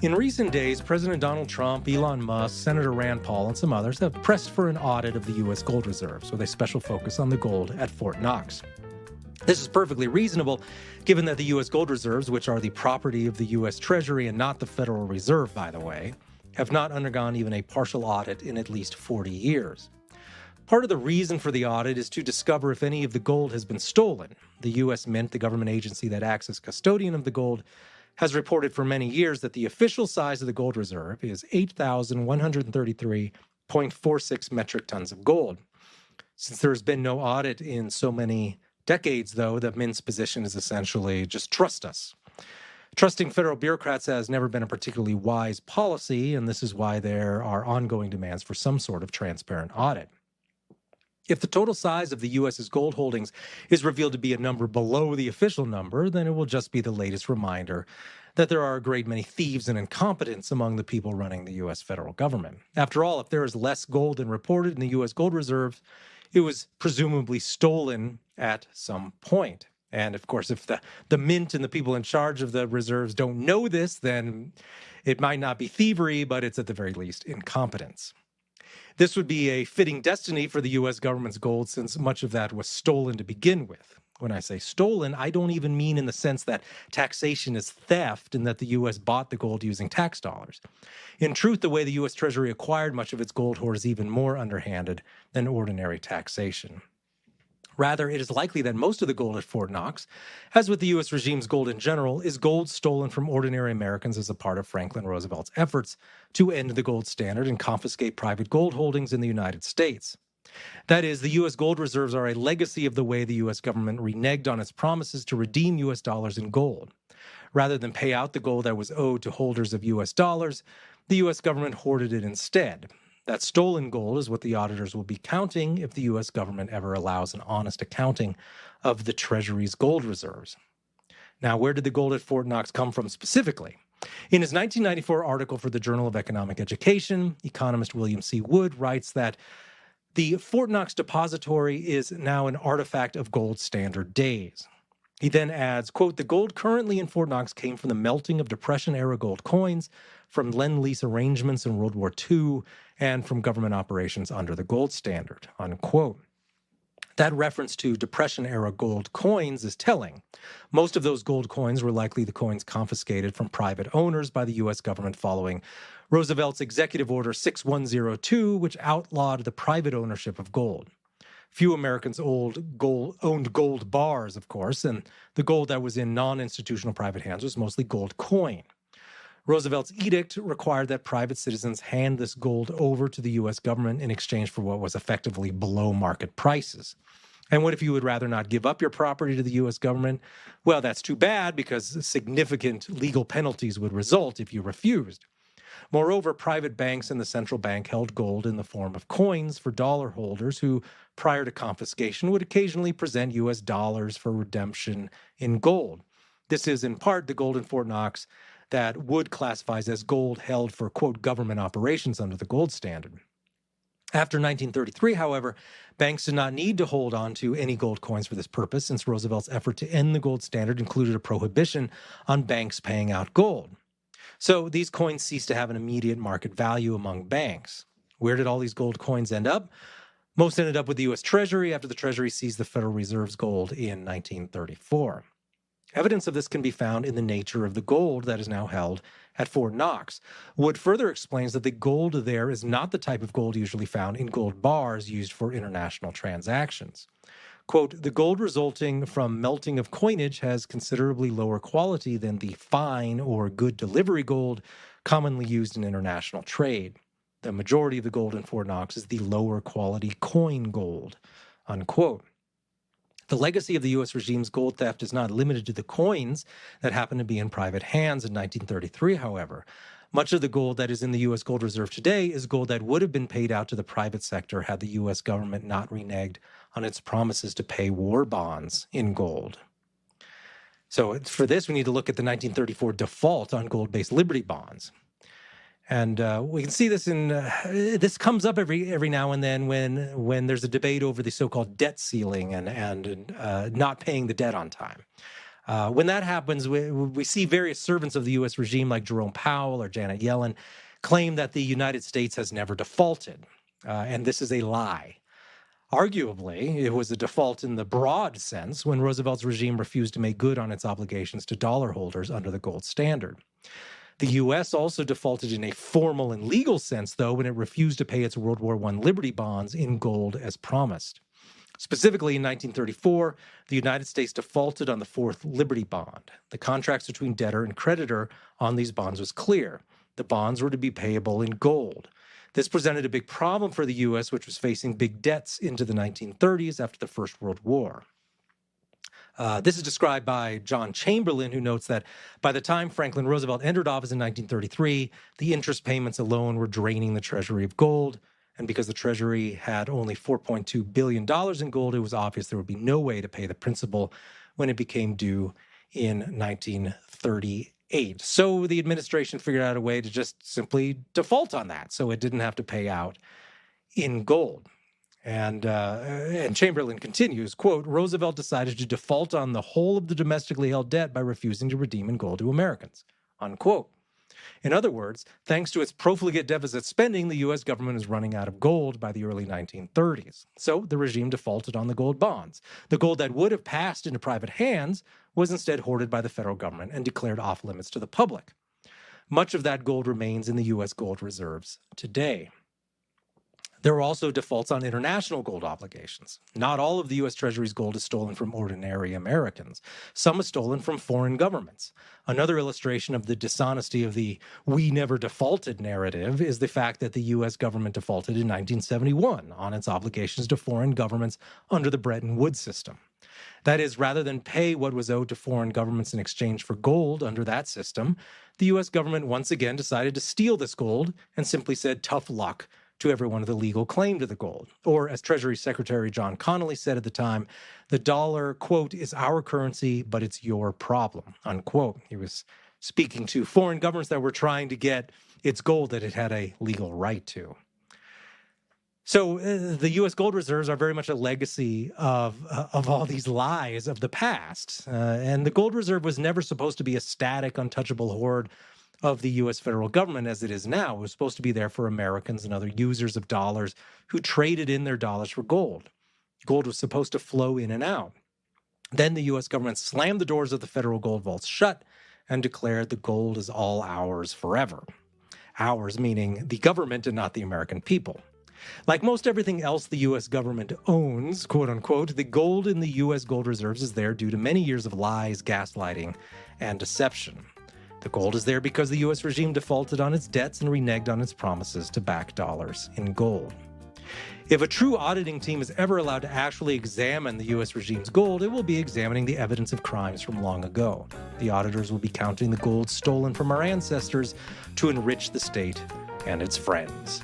In recent days, President Donald Trump, Elon Musk, Senator Rand Paul, and some others have pressed for an audit of the U.S. gold reserves with a special focus on the gold at Fort Knox. This is perfectly reasonable, given that the U.S. gold reserves, which are the property of the U.S. Treasury and not the Federal Reserve, by the way, have not undergone even a partial audit in at least 40 years. Part of the reason for the audit is to discover if any of the gold has been stolen. The U.S. Mint, the government agency that acts as custodian of the gold, has reported for many years that the official size of the gold reserve is 8,133.46 metric tons of gold. Since there has been no audit in so many decades, though, the Mint's position is essentially just trust us. Trusting federal bureaucrats has never been a particularly wise policy, and this is why there are ongoing demands for some sort of transparent audit. If the total size of the U.S.'s gold holdings is revealed to be a number below the official number, then it will just be the latest reminder that there are a great many thieves and incompetents among the people running the U.S. federal government. After all, if there is less gold than reported in the U.S. gold reserves, it was presumably stolen at some point. And of course, if the Mint and the people in charge of the reserves don't know this, then it might not be thievery, but it's at the very least incompetence. This would be a fitting destiny for the U.S. government's gold, since much of that was stolen to begin with. When I say stolen, I don't even mean in the sense that taxation is theft and that the U.S. bought the gold using tax dollars. In truth, the way the U.S. Treasury acquired much of its gold hoard is even more underhanded than ordinary taxation. Rather, it is likely that most of the gold at Fort Knox, as with the U.S. regime's gold in general, is gold stolen from ordinary Americans as a part of Franklin Roosevelt's efforts to end the gold standard and confiscate private gold holdings in the United States. That is, the U.S. gold reserves are a legacy of the way the U.S. government reneged on its promises to redeem U.S. dollars in gold. Rather than pay out the gold that was owed to holders of U.S. dollars, the U.S. government hoarded it instead. That stolen gold is what the auditors will be counting if the U.S. government ever allows an honest accounting of the Treasury's gold reserves. Now, where did the gold at Fort Knox come from specifically? In his 1994 article for the Journal of Economic Education, economist William C. Wood writes that the Fort Knox depository is now an artifact of gold standard days. He then adds, quote, "The gold currently in Fort Knox came from the melting of Depression-era gold coins, from Lend-Lease arrangements in World War II, and from government operations under the gold standard," unquote. That reference to Depression-era gold coins is telling. Most of those gold coins were likely the coins confiscated from private owners by the U.S. government following Roosevelt's Executive Order 6102, which outlawed the private ownership of gold. Few Americans owned gold bars, of course, and the gold that was in non-institutional private hands was mostly gold coin. Roosevelt's edict required that private citizens hand this gold over to the U.S. government in exchange for what was effectively below market prices. And what if you would rather not give up your property to the U.S. government? Well, that's too bad, because significant legal penalties would result if you refused. Moreover, private banks and the central bank held gold in the form of coins for dollar holders who, prior to confiscation, would occasionally present U.S. dollars for redemption in gold. This is, in part, the gold in Fort Knox that Wood classifies as gold held for, quote, government operations under the gold standard. After 1933, however, banks did not need to hold on to any gold coins for this purpose, since Roosevelt's effort to end the gold standard included a prohibition on banks paying out gold. So these coins ceased to have an immediate market value among banks. Where did all these gold coins end up? Most ended up with the U.S. Treasury after the Treasury seized the Federal Reserve's gold in 1934. Evidence of this can be found in the nature of the gold that is now held at Fort Knox. Wood further explains that the gold there is not the type of gold usually found in gold bars used for international transactions. Quote, "The gold resulting from melting of coinage has considerably lower quality than the fine or good delivery gold commonly used in international trade. The majority of the gold in Fort Knox is the lower quality coin gold," unquote. The legacy of the U.S. regime's gold theft is not limited to the coins that happen to be in private hands in 1933, however. Much of the gold that is in the U.S. gold reserve today is gold that would have been paid out to the private sector had the U.S. government not reneged on its promises to pay war bonds in gold. So for this, we need to look at the 1934 default on gold-based Liberty bonds. And we can see this this comes up every now and then when there's a debate over the so-called debt ceiling and not paying the debt on time. When that happens, we see various servants of the U.S. regime like Jerome Powell or Janet Yellen claim that the United States has never defaulted. And this is a lie. Arguably, it was a default in the broad sense when Roosevelt's regime refused to make good on its obligations to dollar holders under the gold standard. The U.S. also defaulted in a formal and legal sense, though, when it refused to pay its World War I Liberty bonds in gold as promised. Specifically, in 1934, the United States defaulted on the Fourth Liberty Bond. The contracts between debtor and creditor on these bonds was clear. The bonds were to be payable in gold. This presented a big problem for the U.S., which was facing big debts into the 1930s after the First World War. This is described by John Chamberlain, who notes that by the time Franklin Roosevelt entered office in 1933, the interest payments alone were draining the Treasury of gold. And because the Treasury had only $4.2 billion in gold, it was obvious there would be no way to pay the principal when it became due in 1938. So the administration figured out a way to just simply default on that, so it didn't have to pay out in gold. And Chamberlain continues, quote, Roosevelt decided to default on the whole of the domestically held debt by refusing to redeem in gold to Americans, unquote. In other words, thanks to its profligate deficit spending, the U.S. government is running out of gold by the early 1930s. So the regime defaulted on the gold bonds. The gold that would have passed into private hands was instead hoarded by the federal government and declared off limits to the public. Much of that gold remains in the U.S. gold reserves today. There were also defaults on international gold obligations. Not all of the U.S. Treasury's gold is stolen from ordinary Americans. Some is stolen from foreign governments. Another illustration of the dishonesty of the "we never defaulted" narrative is the fact that the U.S. government defaulted in 1971 on its obligations to foreign governments under the Bretton Woods system. That is, rather than pay what was owed to foreign governments in exchange for gold under that system, the U.S. government once again decided to steal this gold and simply said, tough luck to everyone with a legal claim to the gold. Or, as Treasury Secretary John Connally said at the time, the dollar, quote, is our currency, but it's your problem, unquote. He was speaking to foreign governments that were trying to get its gold that it had a legal right to. So the U.S. gold reserves are very much a legacy of all these lies of the past. And the gold reserve was never supposed to be a static, untouchable hoard of the U.S. federal government as it is now. It was supposed to be there for Americans and other users of dollars who traded in their dollars for gold. Gold was supposed to flow in and out. Then the U.S. government slammed the doors of the federal gold vaults shut and declared the gold is all ours forever. Ours meaning the government and not the American people. Like most everything else the U.S. government owns, quote unquote, the gold in the U.S. gold reserves is there due to many years of lies, gaslighting, and deception. The gold is there because the U.S. regime defaulted on its debts and reneged on its promises to back dollars in gold. If a true auditing team is ever allowed to actually examine the U.S. regime's gold, it will be examining the evidence of crimes from long ago. The auditors will be counting the gold stolen from our ancestors to enrich the state and its friends.